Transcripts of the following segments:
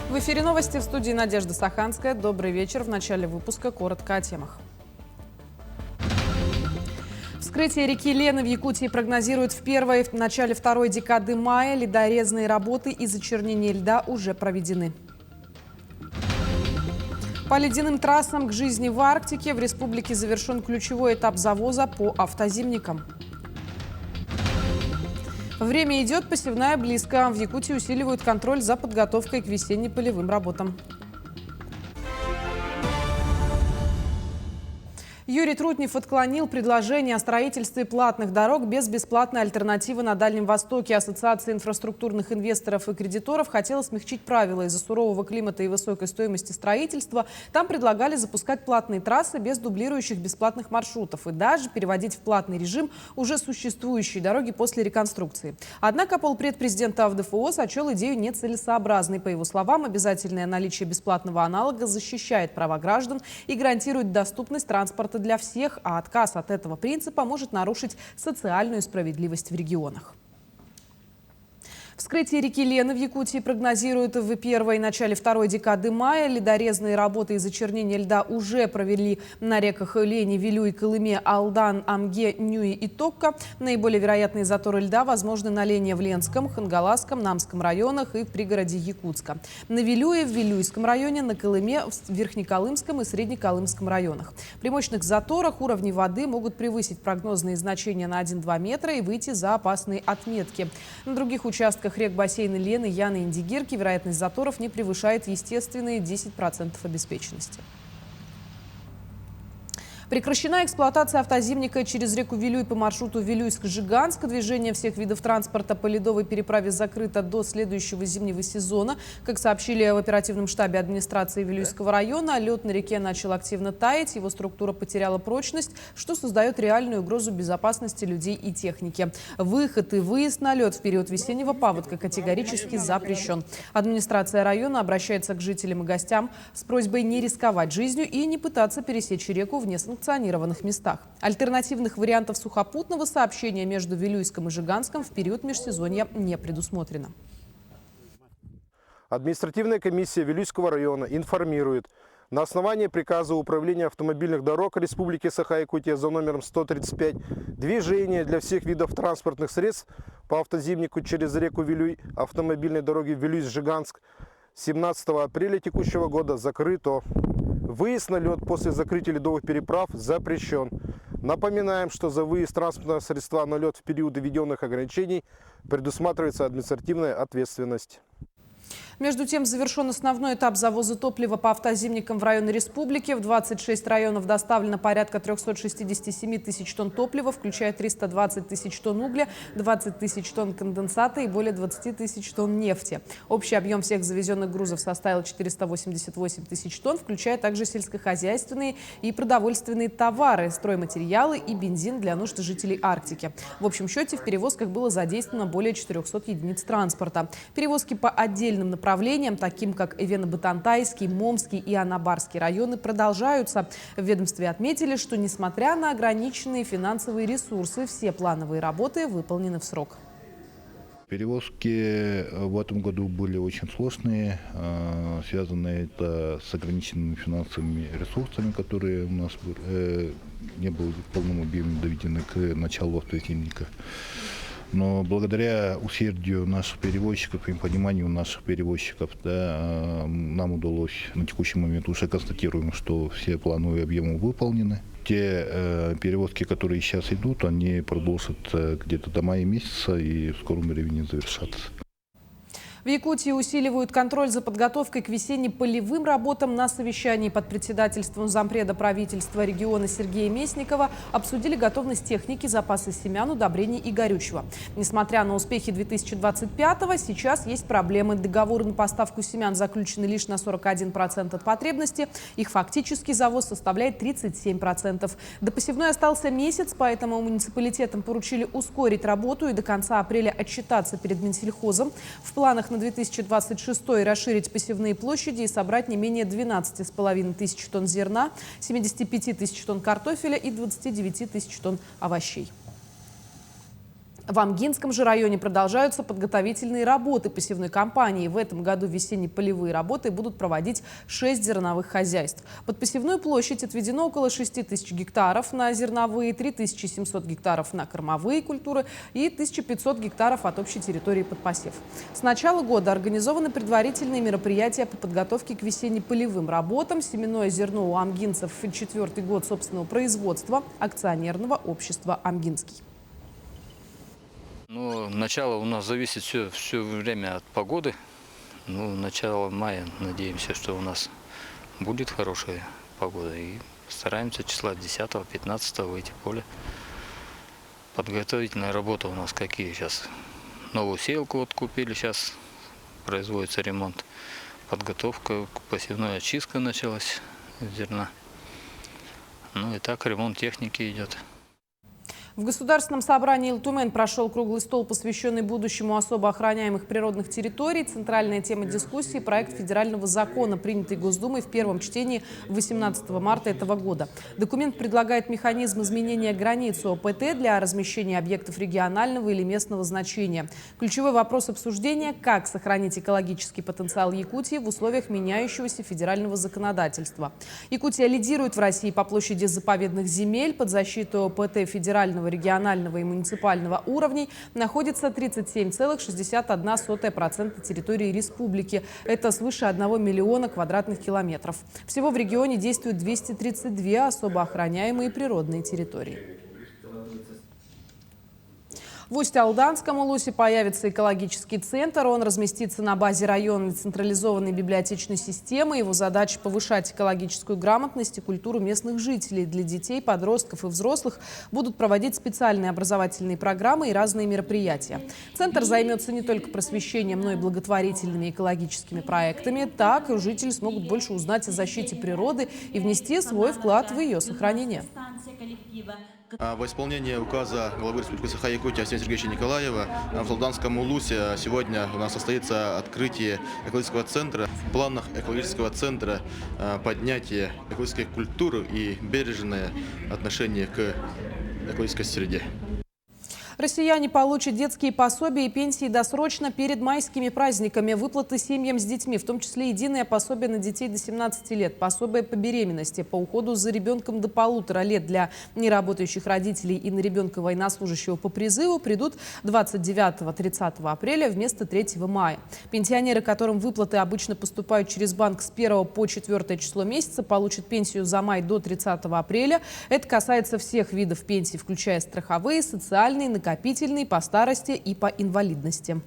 В эфире новости, в студии Надежда Саханская. Добрый вечер. В начале выпуска коротко о темах. Вскрытие реки Лены в Якутии прогнозируют в начале второй декады мая. Ледорезные работы и зачернение льда уже проведены. По ледяным трассам к жизни в Арктике в республике завершен ключевой этап завоза по автозимникам. Время идет, посевная близко. В Якутии усиливают контроль за подготовкой к весенне-полевым работам. Юрий Трутнев отклонил предложение о строительстве платных дорог без бесплатной альтернативы на Дальнем Востоке. Ассоциация инфраструктурных инвесторов и кредиторов хотела смягчить правила из-за сурового климата и высокой стоимости строительства. Там предлагали запускать платные трассы без дублирующих бесплатных маршрутов и даже переводить в платный режим уже существующие дороги после реконструкции. Однако полпред президента АвДФО сочел идею нецелесообразной. По его словам, обязательное наличие бесплатного аналога защищает права граждан и гарантирует доступность транспорта для всех, а отказ от этого принципа может нарушить социальную справедливость в регионах. Вскрытие реки Лены в Якутии прогнозируют в первой и начале второй декады мая. Ледорезные работы и зачернение льда уже провели на реках Лени, Вилюй, Колыме, Алдан, Амге, Нюи и Токка. Наиболее вероятные заторы льда возможны на Лене в Ленском, Хангаласском, Намском районах и в пригороде Якутска. На Вилюе в Вилюйском районе, на Колыме в Верхнеколымском и Среднеколымском районах. При мощных заторах уровни воды могут превысить прогнозные значения на 1-2 метра и выйти за опасные отметки. На других участках рек бассейна Лены, Яны и Индигирки вероятность заторов не превышает естественные 10% обеспеченности. Прекращена эксплуатация автозимника через реку Вилюй по маршруту Вилюйск-Жиганск. Движение всех видов транспорта по ледовой переправе закрыто до следующего зимнего сезона. Как сообщили в оперативном штабе администрации Вилюйского района, лед на реке начал активно таять, его структура потеряла прочность, что создает реальную угрозу безопасности людей и техники. Выход и выезд на лед в период весеннего паводка категорически запрещен. Администрация района обращается к жителям и гостям с просьбой не рисковать жизнью и не пытаться пересечь реку в несанкционированных местах. Альтернативных вариантов сухопутного сообщения между Вилюйском и Жиганском в период межсезонья не предусмотрено. Административная комиссия Вилюйского района информирует: на основании приказа Управления автомобильных дорог Республики Саха-Якутия за номером 135 движение для всех видов транспортных средств по автозимнику через реку Вилюй автомобильной дороги Вилюй-Жиганск 17 апреля текущего года закрыто. Выезд на лед после закрытия ледовых переправ запрещен. Напоминаем, что за выезд транспортного средства на лед в периоды введенных ограничений предусматривается административная ответственность. Между тем, завершен основной этап завоза топлива по автозимникам в районы республики. В 26 районов доставлено порядка 367 тысяч тонн топлива, включая 320 тысяч тонн угля, 20 тысяч тонн конденсата и более 20 тысяч тонн нефти. Общий объем всех завезенных грузов составил 488 тысяч тонн, включая также сельскохозяйственные и продовольственные товары, стройматериалы и бензин для нужд жителей Арктики. В общем счете в перевозках было задействовано более 400 единиц транспорта. Перевозки по отдельным направлениям, таким как Эвено-Батантайский, Момский и Анабарский районы, продолжаются. В ведомстве отметили, что несмотря на ограниченные финансовые ресурсы, все плановые работы выполнены в срок. Перевозки в этом году были очень сложные, связанные это с ограниченными финансовыми ресурсами, которые у нас не были в полном объеме доведены к началу автозимника. Но благодаря усердию наших перевозчиков и пониманию наших перевозчиков, нам удалось на текущий момент уже констатируем, что все плановые объемы выполнены. Те перевозки, которые сейчас идут, они продолжат где-то до мая месяца и в скором времени завершатся. В Якутии усиливают контроль за подготовкой к весенне-полевым работам. На совещании под председательством зампреда правительства региона Сергея Местникова обсудили готовность техники, запасы семян, удобрений и горючего. Несмотря на успехи 2025-го, сейчас есть проблемы. Договоры на поставку семян заключены лишь на 41% от потребности. Их фактический завоз составляет 37%. До посевной остался месяц, поэтому муниципалитетам поручили ускорить работу и до конца апреля отчитаться перед Минсельхозом. В планах на 2026 расширить посевные площади и собрать не менее 12,5 тысяч тонн зерна, 75 тысяч тонн картофеля и 29 тысяч тонн овощей. В Амгинском же районе продолжаются подготовительные работы посевной кампании. В этом году весенне-полевые работы будут проводить 6 зерновых хозяйств. Под посевную площадь отведено около 6 тысяч гектаров на зерновые, 3700 гектаров на кормовые культуры и 1500 гектаров от общей территории под посев. С начала года организованы предварительные мероприятия по подготовке к весенне-полевым работам. Семенное зерно у амгинцев 4-й год собственного производства акционерного общества «Амгинский». Ну, начало у нас зависит все время от погоды. Ну, начало мая, надеемся, что у нас будет хорошая погода. И стараемся числа 10-15 выйти в поле. Подготовительная работа у нас какие сейчас? Новую сеялку вот купили, сейчас производится ремонт. Подготовка, посевная очистка началась зерна. Ну и так ремонт техники идет. В Государственном собрании Илтумен прошел круглый стол, посвященный будущему особо охраняемых природных территорий. Центральная тема дискуссии – проект федерального закона, принятый Госдумой в первом чтении 18 марта этого года. Документ предлагает механизм изменения границ ОПТ для размещения объектов регионального или местного значения. Ключевой вопрос обсуждения – как сохранить экологический потенциал Якутии в условиях меняющегося федерального законодательства. Якутия лидирует в России по площади заповедных земель. Под защиту ОПТ федерального, регионального и муниципального уровней находится 37,61% территории республики. Это свыше 1 миллиона квадратных километров. Всего в регионе действуют 232 особо охраняемые природные территории. В Усть-Алданском Улусе появится экологический центр. Он разместится на базе районной централизованной библиотечной системы. Его задача – повышать экологическую грамотность и культуру местных жителей. Для детей, подростков и взрослых будут проводить специальные образовательные программы и разные мероприятия. Центр займется не только просвещением, но и благотворительными экологическими проектами. Так жители смогут больше узнать о защите природы и внести свой вклад в ее сохранение. В исполнении указа главы Республики Саха-Якутия Арсения Сергеевича Николаева в Алданском Улусе сегодня у нас состоится открытие экологического центра. В планах экологического центра поднятие экологической культуры и бережное отношение к экологической среде. Россияне получат детские пособия и пенсии досрочно перед майскими праздниками. Выплаты семьям с детьми, в том числе единое пособие на детей до 17 лет, пособие по беременности, по уходу за ребенком до 1,5 лет для неработающих родителей и на ребенка военнослужащего по призыву, придут 29-30 апреля вместо 3 мая. Пенсионеры, которым выплаты обычно поступают через банк с 1 по 4 число месяца, получат пенсию за май до 30 апреля. Это касается всех видов пенсий, включая страховые, социальные, накопительные, по старости и по инвалидности.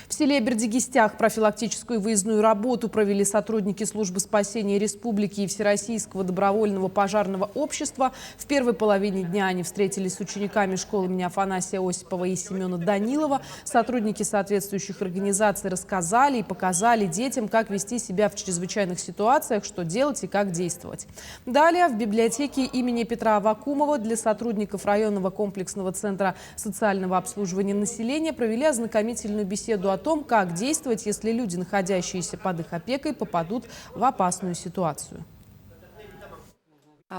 В селе Бердигистях профилактическую выездную работу провели сотрудники службы спасения республики и Всероссийского добровольного пожарного общества. В первой половине дня они встретились с учениками школы имени Афанасия Осипова и Семена Данилова. Сотрудники соответствующих организаций рассказали и показали детям, как вести себя в чрезвычайных ситуациях, что делать и как действовать. Далее в библиотеке имени Петра Аввакумова для сотрудников районного комплексного центра социального обслуживания населения провели ознакомительную беседу о том, как действовать, если люди, находящиеся под их опекой, попадут в опасную ситуацию.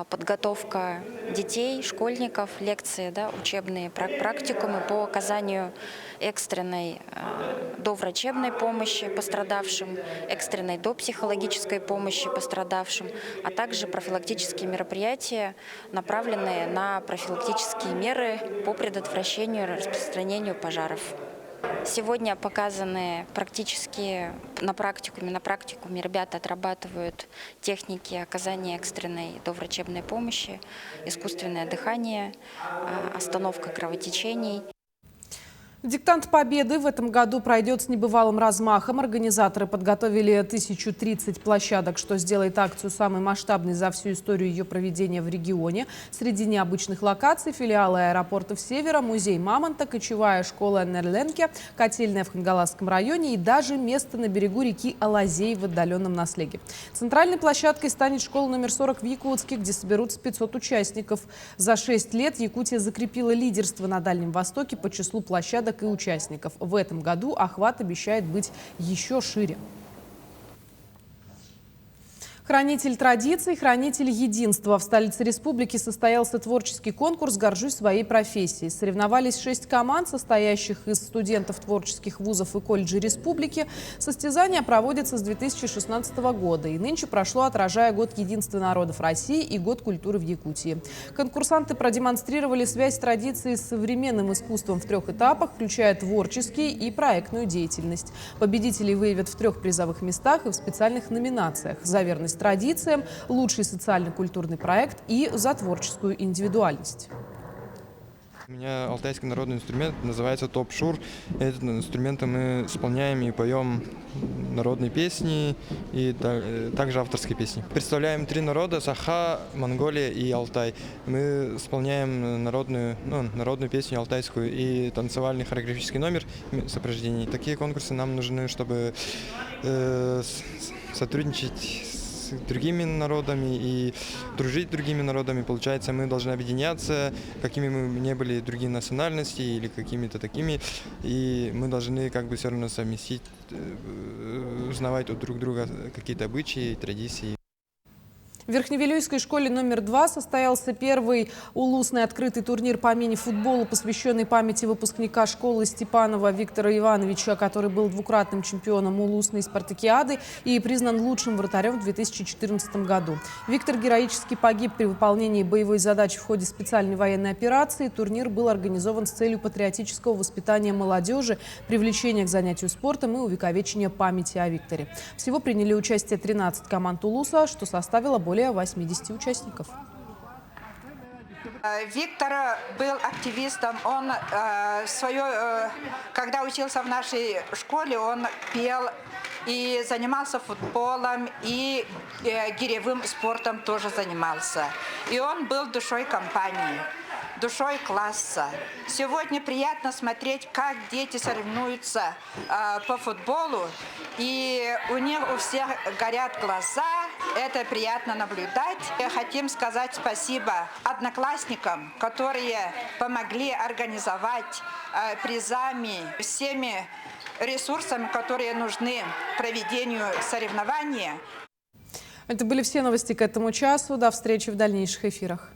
Подготовка детей, школьников, лекции, учебные практикумы по оказанию экстренной доврачебной помощи пострадавшим, экстренной допсихологической помощи пострадавшим, а также профилактические мероприятия, направленные на профилактические меры по предотвращению и распространению пожаров. Сегодня показаны практически на практикуме ребята отрабатывают техники оказания экстренной доврачебной помощи, искусственное дыхание, остановка кровотечений. Диктант Победы в этом году пройдет с небывалым размахом. Организаторы подготовили 1030 площадок, что сделает акцию самой масштабной за всю историю ее проведения в регионе. Среди необычных локаций – филиалы аэропортов Севера, музей Мамонта, кочевая школа Нерленке, котельная в Хангаласском районе и даже место на берегу реки Алазей в отдаленном Наслеге. Центральной площадкой станет школа номер 40 в Якутске, где соберутся 500 участников. За 6 лет Якутия закрепила лидерство на Дальнем Востоке по числу площадок и участников. В этом году охват обещает быть еще шире. Хранитель традиций, хранитель единства. В столице республики состоялся творческий конкурс «Горжусь своей профессией». Соревновались 6 команд, состоящих из студентов творческих вузов и колледжей республики. Состязания проводятся с 2016 года. И нынче прошло, отражая Год единства народов России и Год культуры в Якутии. Конкурсанты продемонстрировали связь традиции с современным искусством в 3 этапах, включая творческий и проектную деятельность. Победителей выявят в 3 призовых местах и в специальных номинациях: за верность традициям, лучший социально-культурный проект и за творческую индивидуальность. У меня алтайский народный инструмент, называется топ-шур. Этим инструментом мы исполняем и поем народные песни и также авторские песни. Представляем 3 народа: Саха, Монголия и Алтай. Мы исполняем народную песню алтайскую и танцевальный хореографический номер сопровождений. Такие конкурсы нам нужны, чтобы сотрудничать с другими народами и дружить с другими народами. Получается, мы должны объединяться, какими мы не были другие национальности или какими-то такими, и мы должны все равно совместить, узнавать у друг друга какие-то обычаи, традиции. В Верхневилюйской школе номер 2 состоялся первый улусный открытый турнир по мини-футболу, посвященный памяти выпускника школы Степанова Виктора Ивановича, который был двукратным чемпионом улусной спартакиады и признан лучшим вратарем в 2014 году. Виктор героически погиб при выполнении боевой задачи в ходе специальной военной операции. Турнир был организован с целью патриотического воспитания молодежи, привлечения к занятию спортом и увековечения памяти о Викторе. Всего приняли участие 13 команд Улуса, что составило более 80 участников. Виктор был активистом. Он когда учился в нашей школе, он пел и занимался футболом, и гиревым спортом тоже занимался. И он был душой компании, душой класса. Сегодня приятно смотреть, как дети соревнуются по футболу, и у них у всех горят глаза. Это приятно наблюдать. Хотим сказать спасибо одноклассникам, которые помогли организовать призами, всеми ресурсами, которые нужны проведению соревнований. Это были все новости к этому часу. До встречи в дальнейших эфирах.